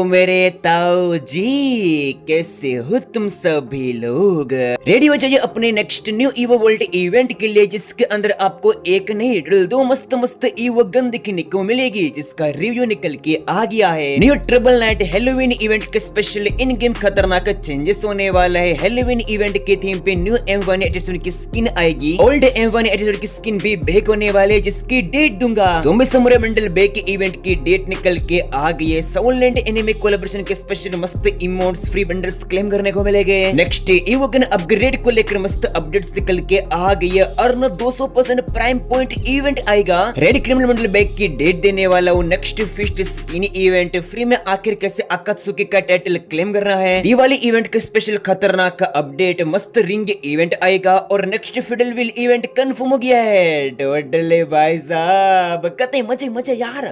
मेरे ताऊ जी, कैसे हो तुम सभी लोग। रेडी हो जाइए अपने next new evo world event के लिए, जिसके अंदर आपको एक नहीं दो मस्त मस्त ईवो गन दिखने को मिलेगी, जिसका रिव्यू निकल के आ गया है। New triple night Halloween event के स्पेशल इन गेम खतरनाक चेंजेस होने वाला है। हेलोवीन इवेंट के थीम पे न्यू M1 एडिशन की स्किन आएगी, ओल्ड M1 एडिशन की स्किन भी बैक होने वाले है, जिसकी डेट दूंगा। Zombie samurai bundle back event की डेट निकल के आ गई है। साउंडलैंड एनिमे कोलैबोरेशन के स्पेशल मस्त इमोट्स फ्री बंडल्स क्लेम करने को मिलेंगे। नेक्स्ट ईवो गन अपग्रेड को लेकर मस्त अपडेट्स निकल के आ गई है। अर्न 200% प्राइम पॉइंट इवेंट आएगा। रेड क्रिमिनल बंडल बैग की डेट देने वाला हूँ। Next fist skin event free में आखिर कैसे अकात्सुकी का टाइटल क्लेम करना है। दिवाली इवेंट के स्पेशल खतरनाक अपडेट मस्त रिंग इवेंट आएगा। और next faded wheel event confirm हो गया है। टोटली भाई साहब कते मजे मजे यार।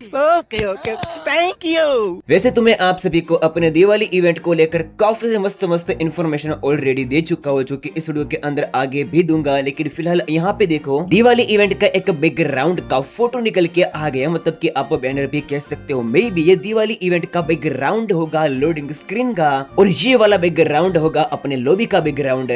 Okay okay thank you. वैसे तो मैं आप सभी को अपने दिवाली इवेंट को लेकर काफी मस्त मस्त इन्फॉर्मेशन ऑलरेडी दे चुका हूँ, जो कि इस वीडियो के अंदर आगे भी दूंगा। लेकिन फिलहाल यहाँ पे देखो, दिवाली इवेंट का एक बैकग्राउंड का फोटो निकल के आ गया, मतलब कि आप बैनर भी कह सकते हो। मे बी ये दिवाली इवेंट का बैकग्राउंड होगा लोडिंग स्क्रीन का, और ये वाला बैकग्राउंड होगा अपने लॉबी का बैकग्राउंड।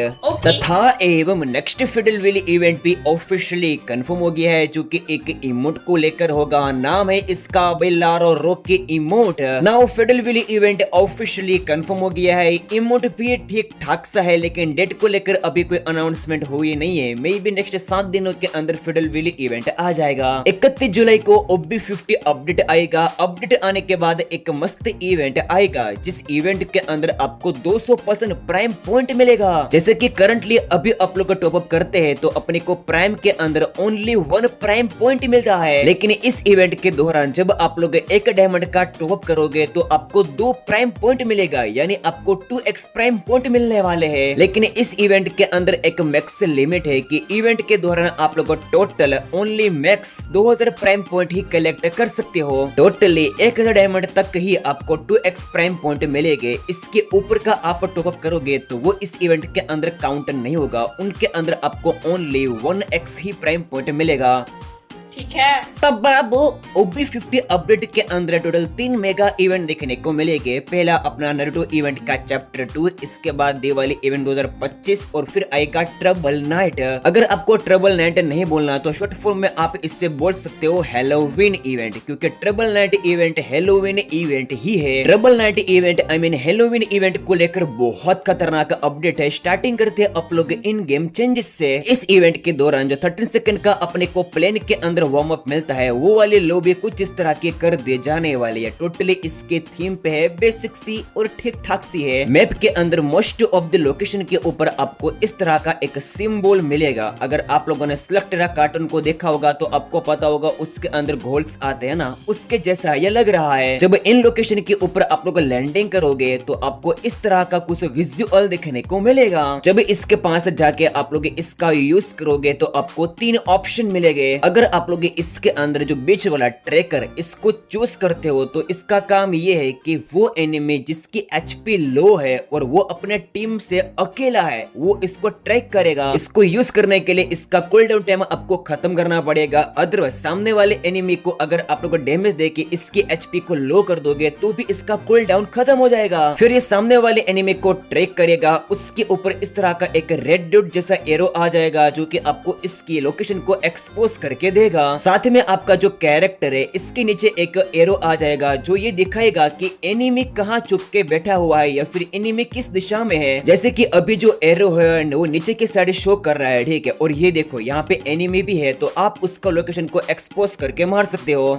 तथा एवं नेक्स्ट फिडल व्हील इवेंट भी ऑफिशियली कंफर्म हो गया है, जो कि एक इमोट को लेकर होगा। नाम है इसका बेलारो Rocky emote. Now fiddle wheel event officially confirm हो गया है। इमोट भी ठीक ठाक सा है, लेकिन डेट को लेकर अभी कोई अनाउंसमेंट हुई नहीं है। मे बी नेक्स्ट 7 दिनों के अंदर फिडल व्हील इवेंट आ जाएगा। 31 जुलाई को OB50 अपडेट आएगा। अपडेट आने के बाद एक मस्त इवेंट आएगा, जिस इवेंट के अंदर आपको 200% प्राइम पॉइंट मिलेगा। जैसे कि करंटली अभी आप लोग टॉप अप करते हैं तो अपने को प्राइम के अंदर ओनली 1 प्राइम पॉइंट मिलता है, लेकिन इस इवेंट के दौरान जब आप लोग 1 डायमंड का टॉप अप करोगे तो आपको 2 प्राइम पॉइंट मिलेगा, यानी आपको 2x प्राइम पॉइंट मिलने वाले हैं। लेकिन इस इवेंट के अंदर एक मैक्स लिमिट है कि इवेंट के दौरान आप लोग total only max 2000 prime point ही कलेक्ट कर सकते हो। टोटली 1000 डायमंड तक ही आपको 2x प्राइम पॉइंट मिलेंगे। इसके ऊपर का आप टॉप अप करोगे तो वो इस इवेंट के अंदर काउंट नहीं होगा, उनके अंदर आपको ओनली 1x ही प्राइम पॉइंट मिलेगा। ठीक है। तब बाबू OB50 अपडेट के अंदर टोटल 3 मेगा इवेंट देखने को मिलेंगे। पहला अपना नारुतो इवेंट का चैप्टर 2, इसके बाद दिवाली इवेंट 2025, और फिर आएगा ट्रबल नाइट। अगर आपको ट्रबल नाइट नहीं बोलना तो शॉर्ट फॉर्म में आप इससे बोल सकते हो हेलोवीन इवेंट, क्योंकि trouble night event Halloween event ही है। Trouble night event I mean Halloween event को लेकर बहुत खतरनाक अपडेट है। स्टार्टिंग करते हैं आप लोग इन गेम चेंजेस से। इस इवेंट के दौरान जो 13 सेकंड का अपने को प्लेन के अंदर वार्म अप मिलता है, वो वाले लॉबी कुछ इस तरह के कर दिए जाने वाली है। टोटली इसके थीम पे है बेसिक सी और ठीक ठाक सी है। मैप के अंदर मोस्ट ऑफ द लोकेशन के ऊपर आपको इस तरह का एक सिंबल मिलेगा। अगर आप लोगों ने स्लेक्टेरा कार्टून को देखा होगा तो आपको पता होगा उसके अंदर गोल्स आते हैं ना, उसके जैसा ये लग रहा है। जब इन लोकेशन के ऊपर आप लोग लैंडिंग करोगे तो आपको इस तरह का कुछ विजुअल देखने को मिलेगा। जब इसके पास जाके आप लोग इसका यूज करोगे तो आपको 3 ऑप्शन मिलेंगे। अगर आप लोग इसके अंदर जो बीच वाला ट्रैकर इसको चूज करते हो तो इसका काम ये है कि वो एनिमी जिसकी HP लो है और वो अपने टीम से अकेला है, वो इसको ट्रैक करेगा। इसको यूज करने के लिए इसका कूलडाउन टाइम आपको खत्म करना पड़ेगा। अदरवाइज सामने वाले एनिमी को अगर आप लोग डैमेज देके इसकी HP को लो कर दोगे तो भी इसका कूलडाउन खत्म हो जाएगा। फिर ये सामने वाले एनिमी को ट्रैक करेगा। उसके ऊपर इस तरह का एक रेड डॉट जैसा एरो आ जाएगा, जो कि आपको इसकी लोकेशन को एक्सपोज करके देगा। साथ में आपका जो कैरेक्टर है इसके नीचे एक एरो आ जाएगा, जो ये दिखाएगा कि एनिमी कहाँ छुप के बैठा हुआ है या फिर एनिमी किस दिशा में है। जैसे कि अभी जो एरो है वो नीचे की साइड शो कर रहा है, ठीक है। और ये देखो यहाँ पे एनिमी भी है, तो आप उसका लोकेशन को एक्सपोज करके मार सकते हो।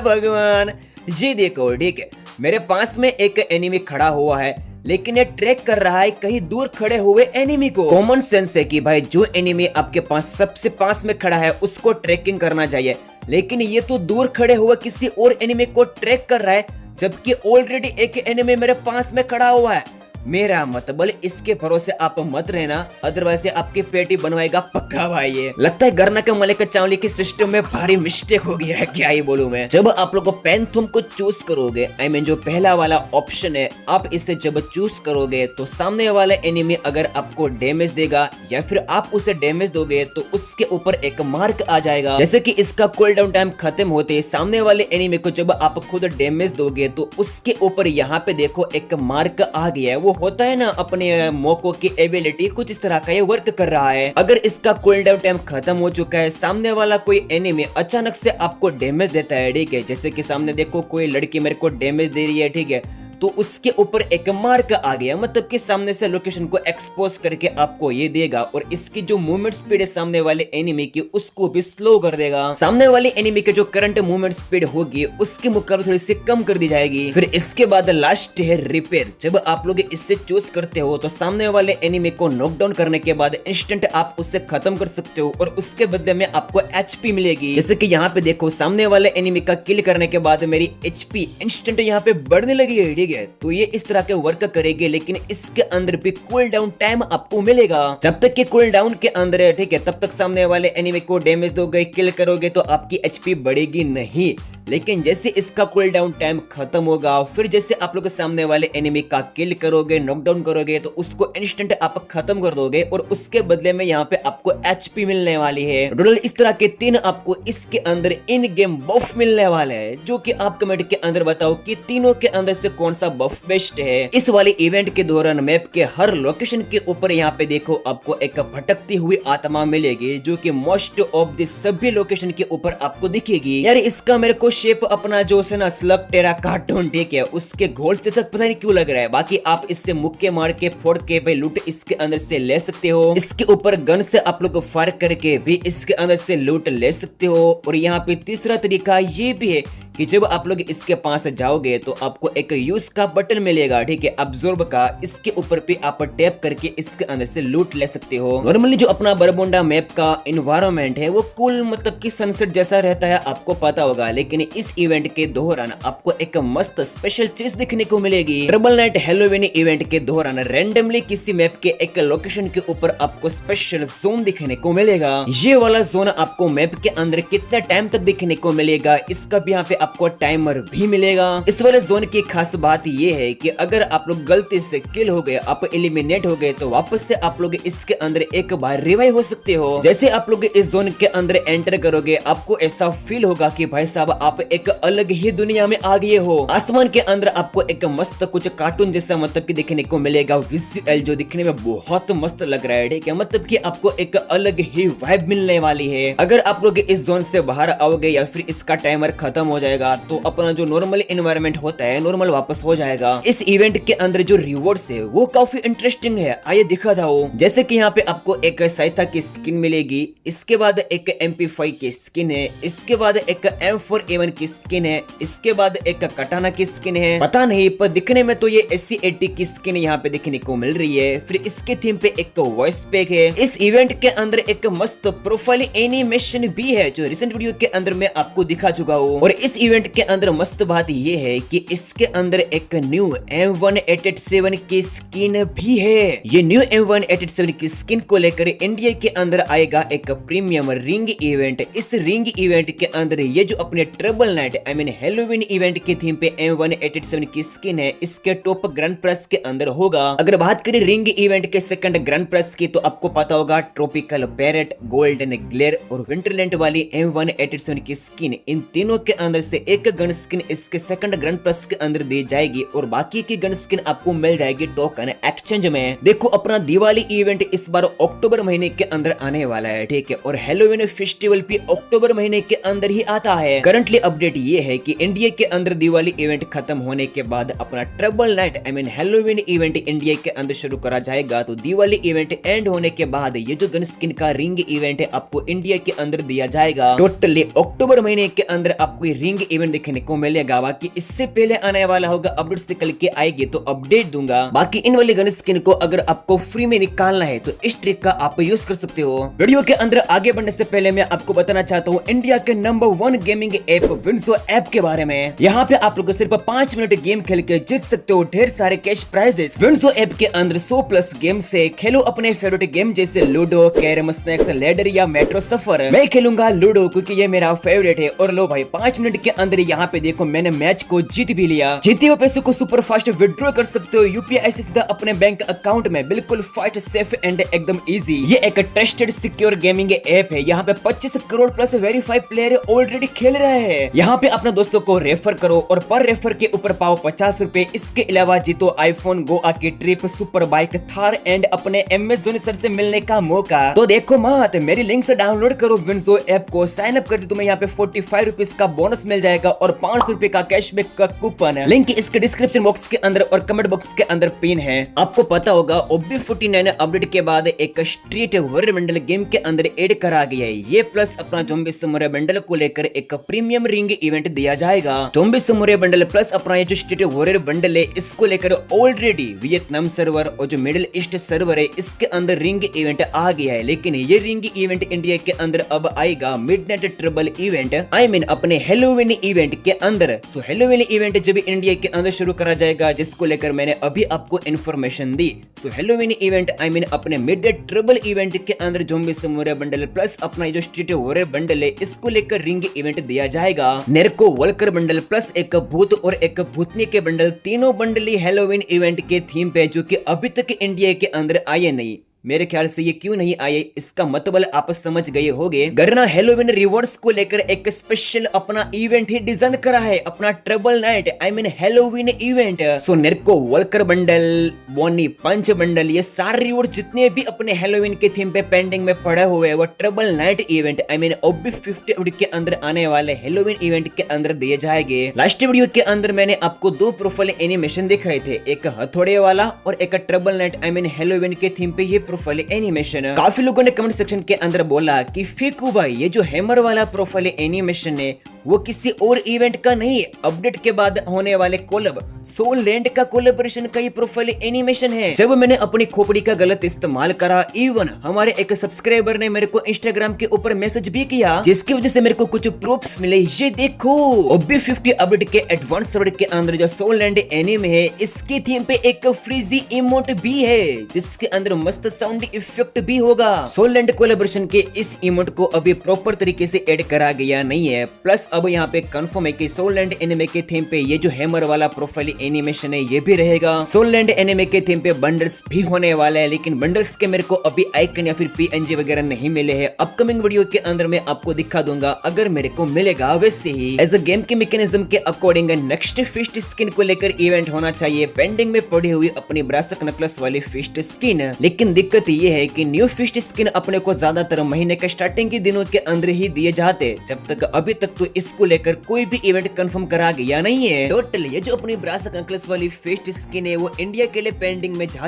भगवान ये देखो, ठीक है, मेरे पास में एक एनिमी खड़ा हुआ है, लेकिन ये ट्रैक कर रहा है कहीं दूर खड़े हुए एनिमी को। कॉमन सेंस है कि भाई जो एनिमी आपके पास सबसे पास में खड़ा है उसको ट्रैकिंग करना चाहिए, लेकिन ये तो दूर खड़े हुए किसी और एनिमी को ट्रैक कर रहा है, जबकि ऑलरेडी एक एनिमी मेरे पास में खड़ा हुआ है। मेरा मतलब इसके भरोसे आप मत रहना, अदरवाइज आपकी पेटी बनवाएगा पक्का भाई। ये लगता है गरना के मलिक चावली के सिस्टम में भारी मिस्टेक हो गया है, क्या ही बोलूं मैं। जब आप लोग पैंथम को चूज करोगे, आई मीन जो पहला वाला ऑप्शन है, आप इसे जब चूज करोगे तो सामने वाला एनिमी अगर आपको डैमेज देगा या फिर आप उसे डैमेज दोगे तो उसके ऊपर एक मार्क आ जाएगा। जैसे कि इसका कूल डाउन टाइम खत्म होते सामने वाले एनिमी को जब आप खुद डैमेज दोगे तो उसके ऊपर यहाँ पे देखो एक मार्क आ गया है। वो होता है ना अपने मोको की एबिलिटी, कुछ इस तरह का ये वर्क कर रहा है। अगर इसका कूल डाउन टाइम खत्म हो चुका है, सामने वाला कोई एनिमी अचानक से आपको डैमेज देता है, ठीक है, जैसे कि सामने देखो कोई लड़की मेरे को डैमेज दे रही है, ठीक है, तो उसके ऊपर एक मार्क आ गया, मतलब कि सामने से लोकेशन को एक्सपोज करके आपको ये देगा और इसकी जो मूवमेंट स्पीड है सामने वाले एनिमी की उसको भी स्लो कर देगा। सामने वाले एनिमी के जो करंट मूवमेंट स्पीड होगी उसके मुकाबले थोड़ी सी कम कर दी जाएगी। फिर इसके बाद लास्ट है रिपेयर। जब आप लोग इससे चूज करते हो तो सामने वाले एनिमी को नॉकडाउन करने के बाद इंस्टेंट आप उससे खत्म कर सकते हो और उसके बदले में आपको एचपी मिलेगी। जैसे कि यहाँ पे देखो सामने वाले एनिमी का किल करने के बाद मेरी एचपी इंस्टेंट यहाँ पे बढ़ने लगी है, ठीक है। तो ये इस तरह के वर्क करेगी, लेकिन इसके अंदर भी कूल डाउन टाइम आपको मिलेगा। जब तक कि कूल डाउन के अंदर है, ठीक है, तब तक सामने वाले एनिमी को डैमेज दोगे, किल करोगे तो आपकी एचपी बढ़ेगी नहीं। लेकिन जैसे इसका कूल डाउन टाइम खत्म होगा, फिर जैसे आप लोग सामने वाले एनिमी का किल करोगे, नॉकडाउन करोगे, तो उसको इंस्टेंट आप खत्म कर दोगे और उसके बदले में यहाँ पे आपको एचपी मिलने वाली है। टोटल इस तरह के 3 आपको इसके अंदर इन गेम बफ मिलने वाले हैं, जो कि आप कमेंट के अंदर बताओ कि तीनों के अंदर से कौन सा बफ बेस्ट है। इस वाले इवेंट के दौरान मैप के हर लोकेशन के ऊपर यहाँ पे देखो आपको एक भटकती हुई आत्मा मिलेगी, जो कि मोस्ट ऑफ द सभी लोकेशन के ऊपर आपको दिखेगी। यार इसका मेरे को शेप अपना जो है ना स्लग टेरा कार्टून, ठीक है, उसके घोल से पता नहीं क्यों लग रहा है। बाकी आप इससे मुक्के मार के फोड़ के भाई लूट इसके अंदर से ले सकते हो। इसके ऊपर गन से आप लोग फायर करके भी इसके अंदर से लूट ले सकते हो। और यहाँ पे तीसरा तरीका ये भी है कि जब आप लोग इसके पास जाओगे तो आपको एक यूज का बटन मिलेगा, ठीक है, अब्जॉर्ब का। इसके ऊपर भी आप टैप करके इसके अंदर से लूट ले सकते हो। नॉर्मली जो अपना बरमुंडा मैप का एनवायरनमेंट है वो कूल मतलब कि सनसेट जैसा रहता है, आपको पता होगा। लेकिन इस इवेंट के दौरान आपको एक मस्त स्पेशल चीज देखने को मिलेगी। ट्रबल नाइट हैलोवीन इवेंट के दौरान रैंडमली किसी मैप के एक लोकेशन के ऊपर आपको स्पेशल जोन दिखने को मिलेगा। ये वाला जोन आपको मैप के अंदर कितने टाइम तक दिखने को मिलेगा, इसका भी यहाँ पे आपको टाइमर भी मिलेगा। इस वाले जोन की खास बात ये है कि अगर आप लोग गलती से किल हो गए, आप एलिमिनेट हो गए, तो वापस से आप लोग इसके अंदर एक बार रिवाइव हो सकते हो। जैसे आप लोग इस जोन के अंदर एंटर करोगे, आपको ऐसा फील होगा कि भाई साहब आप एक अलग ही दुनिया में आ गए हो। आसमान के अंदर आपको एक मस्त कुछ कार्टून जैसा मतलब कि देखने को मिलेगा, विजुअल जो दिखने में बहुत मस्त लग रहा है, ठीक है, मतलब कि आपको एक अलग ही वाइब मिलने वाली है। अगर आप लोग इस जोन से बाहर आओगे या फिर इसका टाइमर खत्म हो जाएगा तो अपना जो नॉर्मल एनवायरनमेंट होता है नॉर्मल वापस हो जाएगा। इस इवेंट के अंदर जो रिवॉर्ड्स है वो काफी इंटरेस्टिंग है, आइए दिखा था वो। जैसे कि यहाँ पे आपको एक साइथा की स्किन मिलेगी, इसके बाद एक MP5 की स्किन है, इसके बाद एक M4A1 की स्किन है, इसके बाद एक कटाना की स्किन है। पता नहीं पर दिखने में तो ये SC80 की स्किन यहाँ पे देखने को मिल रही है। फिर इसके थीम पे एक वॉइस पैक है। इस इवेंट के अंदर एक मस्त प्रोफाइल एनिमेशन भी है जो रिसेंट वीडियो के अंदर मैं आपको दिखा चुका हूँ। और इस इवेंट के अंदर मस्त बात ये है कि इसके अंदर एक न्यू M1887 की स्किन भी है। ये न्यू M1887 की स्किन को लेकर इंडिया के अंदर आएगा एक प्रीमियम रिंग इवेंट। इस रिंग इवेंट के अंदर ये जो अपने trouble night I mean Halloween event की थीम पे M1887 की स्किन है, इसके टॉप ग्रैंड प्राइस के अंदर होगा। अगर बात करें रिंग इवेंट के सेकंड ग्रैंड प्राइस की तो आपको पता होगा ट्रॉपिकल पैरेट, गोल्डन ग्लेयर और विंटरलैंड वाली M1887 की स्किन। इन तीनों के अंदर से एक गन स्किन इसके सेकंड ग्रैंड प्राइस के अंदर दी जाएगी और बाकी की गन स्किन आपको मिल जाएगी टोकन एक्सचेंज में। देखो अपना दिवाली इवेंट इस बार अक्टूबर महीने के अंदर आने वाला है, ठीक है, और हैलोवीन फेस्टिवल भी अक्टूबर महीने के अंदर ही आता है। करंटली अपडेट ये है कि इंडिया के अंदर दिवाली इवेंट खत्म होने के बाद अपना trouble night I mean Halloween event India के अंदर शुरू करा जाएगा। तो दिवाली इवेंट एंड होने के बाद ये जो गन स्किन का रिंग इवेंट है आपको इंडिया के अंदर दिया जाएगा। टोटली अक्टूबर महीने के अंदर आपको रिंग रिंग इवेंट देखने को मिलेगा। बाकी इससे पहले आने वाला होगा अपडेट्स निकल के आएगी तो अपडेट दूंगा। बाकी इन वाली गन स्किन को अगर आपको फ्री में निकालना है तो इस ट्रिक का आप यूज कर सकते हो। वीडियो के अंदर आगे बढ़ने से पहले मैं आपको बताना चाहता हूँ इंडिया के नंबर 1 गेमिंग ऐप विंसो ऐप के बारे में। यहाँ पे आप लोग सिर्फ 5 मिनट गेम खेल के जीत सकते हो ढेर सारे कैश प्राइजेस। विंसो ऐप के अंदर 100+ गेम से खेलो अपने फेवरेट गेम जैसे लूडो, कैरम, स्नैक्स, लैडर या मेट्रो सफर। मैं खेलूंगा लूडो क्योंकि ये मेरा फेवरेट है। और लो भाई 5 मिनट के अंदर यहाँ पे देखो मैंने मैच को जीत भी लिया। जीते हुए पैसों को सुपर फास्ट विड्रॉ कर सकते हो यूपीआई से सीधा अपने बैंक अकाउंट में, बिल्कुल फास्ट, सेफ एंड एकदम इजी। ये एक ट्रस्टेड सिक्योर गेमिंग ऐप है। यहाँ पे 25 crore plus verified player already खेल रहे हैं। यहाँ पे अपने दोस्तों को रेफर करो और पर रेफर के ऊपर पाओ 50 रुपए। इसके अलावा जीतो आईफोन, गोवा की trip, super bike, Thar and अपने MS धोनी सर से मिलने का मौका। तो देखो मत, मेरी लिंक से डाउनलोड करो विंसो ऐप को, साइन अप करके तुम्हें यहाँ पे 45 रुपीज का बोनस मिल जाएगा और 500 रुपए का कैशबैक का कूपन है। लिंक इसके डिस्क्रिप्शन बॉक्स के अंदर और कमेंट बॉक्स के अंदर पिन है। आपको पता होगा OB49 अपडेट के बाद एक स्ट्रीट हॉरर बंडल गेम के अंदर ऐड करा गया है। ये प्लस अपना ज़ॉम्बी समुराई बंडल को लेकर एक प्रीमियम रिंग इवेंट दिया जाएगा। ज़ॉम्बी समुराई बंडल प्लस अपना ये जो स्ट्रीट हॉरर बंडल है इसको लेकर ऑलरेडी वियतनाम सर्वर और जो मिडिल ईस्ट सर्वर है इसके अंदर रिंग इवेंट आ गया है। लेकिन ये रिंग इवेंट इंडिया के अंदर अब आएगा midnight trouble event, I mean अपने हैलोवीन इवेंट के अंदर। सो हैलोवीन इवेंट जब इंडिया के अंदर शुरू करा जाएगा जिसको लेकर मैंने अभी आपको information the. So Halloween event I mean अपने मिडनाइट ट्रबल इवेंट के अंदर ज़ॉम्बी समुराई बंडल प्लस अपना जो स्ट्रीट हॉरर बंडल है इसको लेकर रिंग इवेंट दिया जाएगा। नेर्को वॉल्कर बंडल प्लस एक भूत और एक भूतनी के बंडल, तीनों बंडल ही हैलोवीन इवेंट के थीम पे जो कि अभी तक इंडिया के अंदर आए नहीं। मेरे ख्याल से ये क्यों नहीं आए इसका मतलब आप समझ गए होंगे। गरना हैलोवीन रिवॉर्ड्स को लेकर एक स्पेशल अपना इवेंट ही डिजाइन करा है, अपना trouble night I mean Halloween event. So नेर्को वॉल्कर बंडल, बोनी पंच बंडल, ये सारे रिवॉर्ड जितने भी अपने हैलोवीन के थीम पे पेंडिंग में पड़े हुए हैं वो trouble night event I mean OB50 के अंदर आने वाले हैलोवीन इवेंट के अंदर दिए जाएंगे। लास्ट वीडियो के अंदर मैंने आपको 2 प्रोफाइल एनिमेशन दिखाए थे, एक हथौड़े वाला और एक trouble night I mean Halloween के थीम पे ये प्रोफाइल एनिमेशन। काफी लोगों ने कमेंट सेक्शन के अंदर बोला कि फेकू भाई ये जो हैमर वाला प्रोफाइल एनिमेशन है वो किसी और इवेंट का नहीं, अपडेट के बाद होने वाले कोलैब सोल लैंड का कोलैबोरेशन का ये प्रोफाइल एनिमेशन है। जब मैंने अपनी खोपड़ी का गलत इस्तेमाल करा, इवन हमारे एक सब्सक्राइबर ने मेरे को इंस्टाग्राम के ऊपर मैसेज भी किया जिसकी वजह से मेरे को कुछ प्रूफ्स मिले। ये देखो OB50 अपडेट के एडवांस सर्वर के अंदर जो सोल लैंड एनिमे है इसकी थीम पे एक फ्रीजी इमोट भी है जिसके अंदर मस्त साउंड इफेक्ट भी होगा। सोल लैंड कोलैबोरेशन के इस इमोट को अभी प्रॉपर तरीके से ऐड करा गया नहीं है। प्लस अब यहाँ पे कंफर्म है कि सोल लैंड एनिमे के थीम पे ये जो हैमर वाला प्रोफाइल एनिमेशन है ये भी रहेगा। सोल लैंड एनिमे के थीम पे बंडल्स भी होने वाला है, लेकिन बंडल्स के मेरे को अभी आइकन या फिर PNG वगैरह नहीं मिले हैं। अपकमिंग वीडियो के अंदर मैं आपको दिखा दूंगा अगर मेरे को मिलेगा। वैसे ही एज अ गेम के मैकेनिज्म के अकॉर्डिंग नेक्स्ट फिस्ट स्किन को लेकर इवेंट होना चाहिए, पेंडिंग में पड़ी हुई अपनी ब्रासक नकलस वाली फिस्ट स्किन। लेकिन दिक्कत ये है कि न्यू फिस्ट स्किन अपने को ज्यादातर महीने के स्टार्टिंग के दिनों के अंदर ही दिए जाते, जब तक अभी तक तो इसको लेकर कोई भी इवेंट कंफर्म करा गया नहीं है। टोटल ये जो अपनी ब्रासक नकलस वाली फिस्ट स्किन है वो इंडिया के लिए पेंडिंग में जा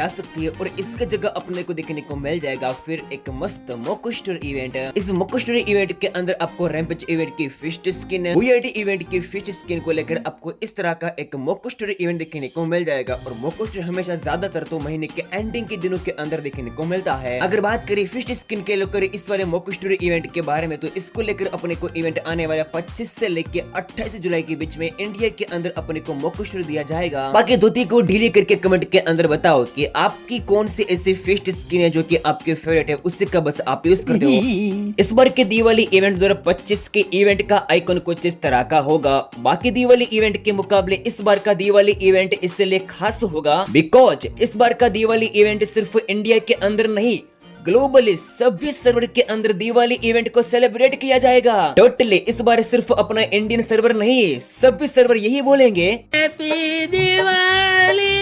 सकती है और इसके जगह अपने को देखने को मिल जाएगा फिर एक मस्त मोकोस्टोर इवेंट। इस मोकोस्टोर इवेंट के अंदर आपको रैम्पेज इवेंट की फिस्ट स्किन, वीआईडी इवेंट की फिस्ट स्किन को लेकर आपको इस तरह का एक मोकोस्टोर इवेंट देखने को मिल जाएगा। और मोकोस्टोर हमेशा ज्यादातर तो महीने के एंडिंग के दिनों के अंदर देखने को मिलता है। अगर बात करें फिस्ट स्किन के लेकर इस वाले मोकोस्टोर इवेंट के बारे में तो इसको लेकर अपने को इवेंट आने वाला 25 से लेके 28 जुलाई के बीच में इंडिया के अंदर अपने को मोकोस्टोर दिया जाएगा। बाकी धोती को ढीली करके कमेंट के अंदर बताओ कि आपकी कौन सी ऐसी फिस्ट स्किन है जो कि आपके फेवरेट है, उससे का बस आप यूज करते हो। इस बार के दिवाली इवेंट 2025 के इवेंट का आइकन कुछ इस तरह का होगा। बाकी दिवाली इवेंट के मुकाबले इस बार का दिवाली इवेंट इसलिए खास होगा बिकॉज इस बार का दिवाली इवेंट सिर्फ इंडिया के अंदर नहीं ग्लोबली सभी सर्वर के अंदर दिवाली इवेंट को सेलिब्रेट किया जाएगा। टोटली इस बार सिर्फ अपना इंडियन सर्वर नहीं सभी सर्वर यही बोलेंगे हैप्पी दिवाली,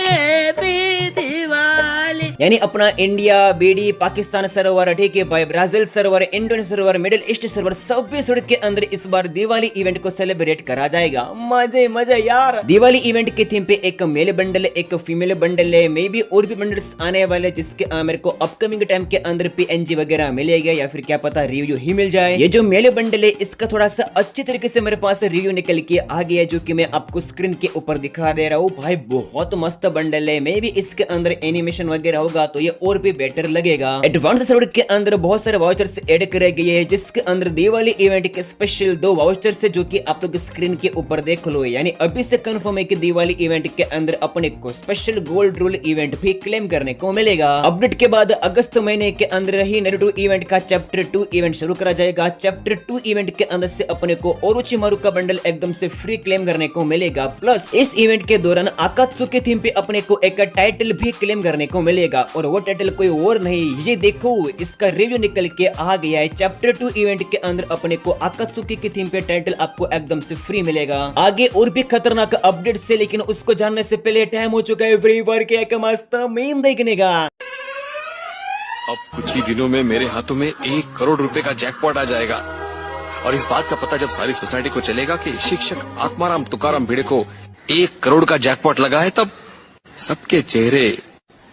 हैप्पी दिवाली। यानी अपना इंडिया, बीडी, पाकिस्तान सर्वर, ठीक है भाई, Brazil server, Indonesia server, middle east server, सब सर्वर के अंदर इस बार दिवाली इवेंट को सेलिब्रेट करा जाएगा। मजे मजे यार। दिवाली इवेंट की थीम पे एक मेल बंडल, एक फीमेल बंडल है, मे भी और भी बंडल्स आने वाले, जिसके मेरे को अपकमिंग टाइम के अंदर पीएनजी वगैरह मिलेगा या फिर क्या पता रिव्यू ही मिल जाए। ये जो मेल बंडल है इसका थोड़ा सा अच्छी तरीके से मेरे पास रिव्यू निकल के आ गया, जो कि मैं आपको स्क्रीन के ऊपर दिखा दे रहा हूँ। भाई बहुत मस्त बंडल है, मे भी इसके अंदर एनिमेशन वगैरह होगा तो ये और भी बेटर लगेगा। एडवांस सर्वर के अंदर बहुत सारे वाउचर्स ऐड करे गए हैं, जिसके अंदर दिवाली इवेंट के स्पेशल 2 वाउचर्स है, जो कि आप लोग स्क्रीन के ऊपर देख लो। यानी अभी से कंफर्म है कि दिवाली इवेंट के अंदर अपने को स्पेशल गोल्ड रूल इवेंट भी क्लेम करने को मिलेगा। अपडेट के बाद अगस्त महीने के अंदर ही नारुतो इवेंट का चैप्टर 2 इवेंट शुरू करा जाएगा। चैप्टर 2 इवेंट के अंदर से अपने को ओरोचिमारू का बंडल एकदम से फ्री क्लेम करने को मिलेगा। प्लस इस इवेंट के दौरान आकात्सुकी थीम पे अपने को एक टाइटल भी क्लेम करने को मिलेगा, और वो टाइटल कोई और नहीं, ये देखो इसका रिव्यू निकल के आ गया है। चैप्टर 2 इवेंट के अंदर अपने को आकात्सुकी की थीम पे टाइटल आपको एकदम से फ्री मिलेगा। आगे और भी खतरनाक अपडेट से, लेकिन उसको जानने से पहले टाइम हो चुका है फ्री फायर के एक मस्त मीम देखने का। अब कुछ ही दिनों में मेरे हाथों में 1 करोड़ रुपए का जैकपॉट आ जाएगा, और इस बात का पता जब सारी सोसाइटी को चलेगा कि शिक्षक आत्माराम तुकाराम भिड़े को 1 करोड़ का जैकपॉट लगा है, तब सबके चेहरे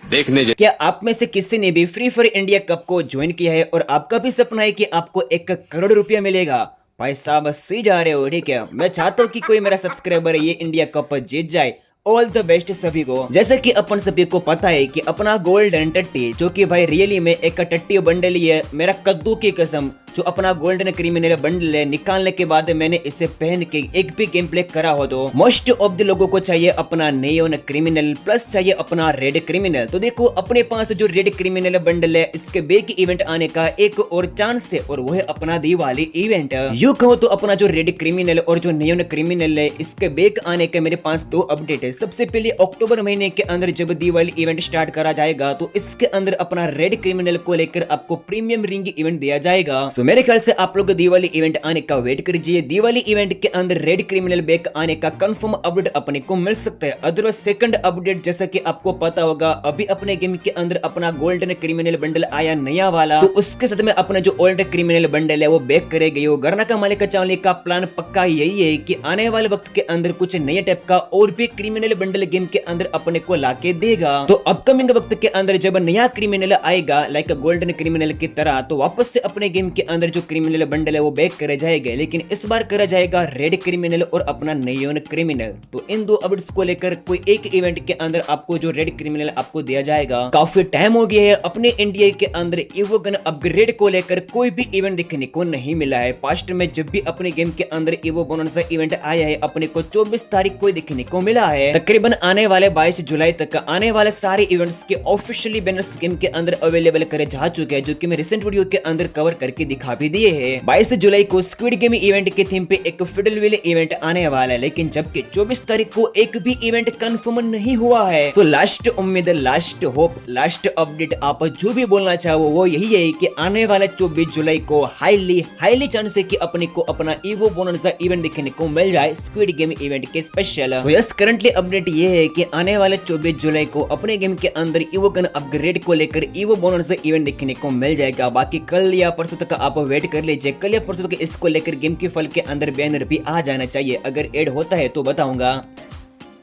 देखने क्या आप में से किसी ने भी फ्री फायर इंडिया कप को ज्वाइन किया है और आपका भी सपना है कि आपको 1 करोड़ रुपया मिलेगा? भाई साहब सी जा रहे हो, ठीक है। मैं चाहता हूँ कि कोई मेरा सब्सक्राइबर ये इंडिया कप जीत जाए। ऑल द बेस्ट सभी को। जैसे कि अपन सभी को पता है कि अपना गोल्डन टट्टी, जो कि भाई रियली में एक टट्टी बंडल ही है, मेरा कद्दू की कसम, जो अपना गोल्डन क्रिमिनल बंडल है, निकालने के बाद मैंने इसे पहन के एक भी गेम प्ले करा हो तो मोस्ट ऑफ द लोगों को चाहिए अपना नेयोन क्रिमिनल, प्लस चाहिए अपना रेड क्रिमिनल। तो देखो अपने पास जो रेड क्रिमिनल बंडल है, इसके बेक इवेंट आने का एक और चांस है, और वो है अपना दिवाली इवेंट। यूं कहो तो अपना जो रेड क्रिमिनल और जो नेयोन क्रिमिनल है, इसके बेक आने के मेरे पास 2 अपडेट है। सबसे पहले अक्टूबर महीने के अंदर जब दिवाली इवेंट स्टार्ट करा जाएगा, तो इसके अंदर अपना रेड क्रिमिनल को लेकर आपको प्रीमियम रिंग इवेंट दिया जाएगा। तो मेरे ख्याल से आप लोग दिवाली इवेंट आने का वेट कीजिए। दिवाली इवेंट के अंदर रेड क्रिमिनल बैक आने का कंफर्म अपडेट अपने को मिल सकता है। अदरवाइज सेकंड अपडेट, जैसा कि आपको पता होगा, अभी अपने गेम के अंदर अपना गोल्डन क्रिमिनल बंडल आया नया वाला, तो उसके साथ में अपना जो ओल्ड क्रिमिनल बंडल है वो बैक करेगा। यो गरना का मालिक चावली का प्लान पक्का यही है कि आने वाले वक्त के अंदर कुछ नए टाइप का और भी क्रिमिनल बंडल गेम के अंदर अपने को लाके देगा। तो अपकमिंग वक्त के अंदर जब नया क्रिमिनल आएगा लाइक गोल्डन क्रिमिनल की तरह, तो वापस से अपने गेम के अंदर जो क्रिमिनल बंडल है वो बैक करा जाएगा, लेकिन इस बार करा जाएगा रेड क्रिमिनल और अपना नेयोन क्रिमिनल। तो इन 2 अपडेट्स को लेकर कोई एक इवेंट के अंदर आपको जो रेड क्रिमिनल आपको दिया जाएगा। काफी टाइम हो गया है अपने इंडिया के अंदर ईवो गन अपग्रेड को लेकर कोई भी इवेंट देखने को नहीं मिला है। पास्ट में जब भी अपने गेम के अंदर ईवो बोनस इवेंट आया है, अपने को 24 तारीख को देखने को मिला है। तकरीबन आने वाले 22 जुलाई तक आने वाले सारे इवेंट्स के ऑफिशियली बैनर्स गेम के अंदर अवेलेबल करे जा चुके हैं, जो कि मैं रिसेंट वीडियो के अंदर कवर करके दिखा भी दिए हैं। 22 जुलाई को स्क्विड गेम इवेंट के थीम पे एक फिडल व्हील इवेंट आने वाला है, लेकिन जबकि 24 तारीख को एक भी इवेंट कंफर्म नहीं हुआ है। सो लास्ट उम्मीद, लास्ट होप, लास्ट अपडेट, आप जो भी बोलना चाहो वो यही है कि आने वाला 24 जुलाई को हाईली चांस है कि अपने को अपना ईवो बोनस इवेंट देखने को मिल जाए स्क्विड गेम इवेंट के स्पेशल। तो यस करंटली अपडेट ये है कि आने वाले 24 जुलाई को अपने गेम के अंदर ईवो गन अपग्रेड को लेकर ईवो बोनस इवेंट देखने को मिल जाएगा। बाकी कल या परसों तक आप वेट कर लीजिए, कल या परसों तक इसको लेकर गेम के फल के अंदर बैनर भी आ जाना चाहिए। अगर ऐड होता है तो बताऊंगा।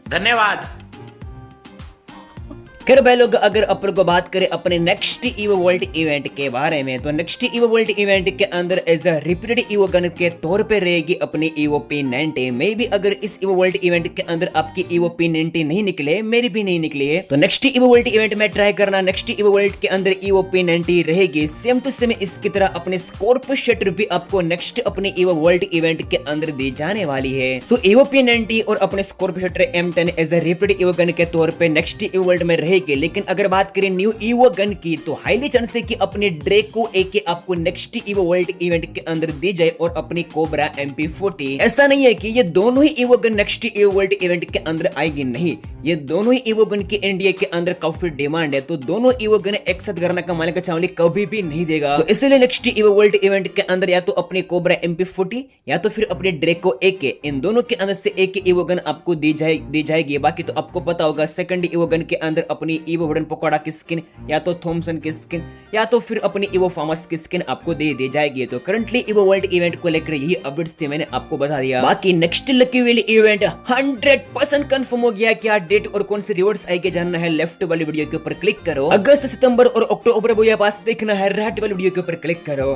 धन्यवाद। खैर भाई लोग, अगर अपन को बात करें अपने नेक्स्ट ईवो वर्ल्ड इवेंट के बारे में, तो नेक्स्ट ईवो वर्ल्ड इवेंट के अंदर as a repeated evo gun के तौर पे रहेगी अपनी ईवो P90। मे भी अगर इस ईवो वर्ल्ड इवेंट के अंदर आपकी ईवो P90 नहीं निकले, मेरी भी नहीं निकली है, तो नेक्स्ट ईवो वर्ल्ड इवेंट में ट्राई करना। नेक्स्ट ईवो वर्ल्ड के अंदर ईवो P90 रहेगी सेम टू सेम इसकी तरह। अपने स्कॉर्पियो शटर भी आपको नेक्स्ट अपने ईवो वर्ल्ड इवेंट के अंदर दी जाने वाली है। सो ईवो P90 और अपने स्कॉर्पियो शटर M10 as a repeated evo gun के तौर पे नेक्स्ट ईवो वर्ल्ड में रहेगी। लेकिन अगर बात करें न्यू ईवो गन की, तो हाईली चांस है कि अपने ड्रेको AK आपको नेक्स्ट ईवो वर्ल्ड इवेंट के अंदर दी जाए और अपनी कोबरा MP40। ऐसा नहीं है कि ये दोनों ही evo gun next evo world event के अंदर आएगी, नहीं, ये दोनों ही ईवो गन की इंडिया के अंदर काफी डिमांड है, तो दोनों ईवो गन एक साथ करना का मालिक चावली कभी भी नहीं देगा। तो इसलिए नेक्स्ट ईवो वर्ल्ड इवेंट के अंदर या तो अपनी कोबरा MP40 या तो फिर अपने ड्रेको AK, इन दोनों के अंदर से एक ईवो गन आपको दी जाएगी। बाकी तो आपको पता होगा सेकंड ईवो गन के अंदर अपने अपनी ईवो वुडन पकौड़ा की स्किन या तो थॉमसन की स्किन या तो फिर अपनी ईवो फार्मस की स्किन आपको दे दी जाएगी। तो करंटली ईवो वर्ल्ड इवेंट को लेकर यही अपडेट्स थे, मैंने आपको बता दिया। बाकी next lucky wheel event 100% confirm हो गया, क्या डेट और कौन से रिवॉर्ड्स आएंगे जानना है लेफ्ट वाली वीडियो के ऊपर क्लिक करो। अगस्त, सितंबर और अक्टूबर वो ये पास देखना है राइट वाली वीडियो के ऊपर क्लिक करो।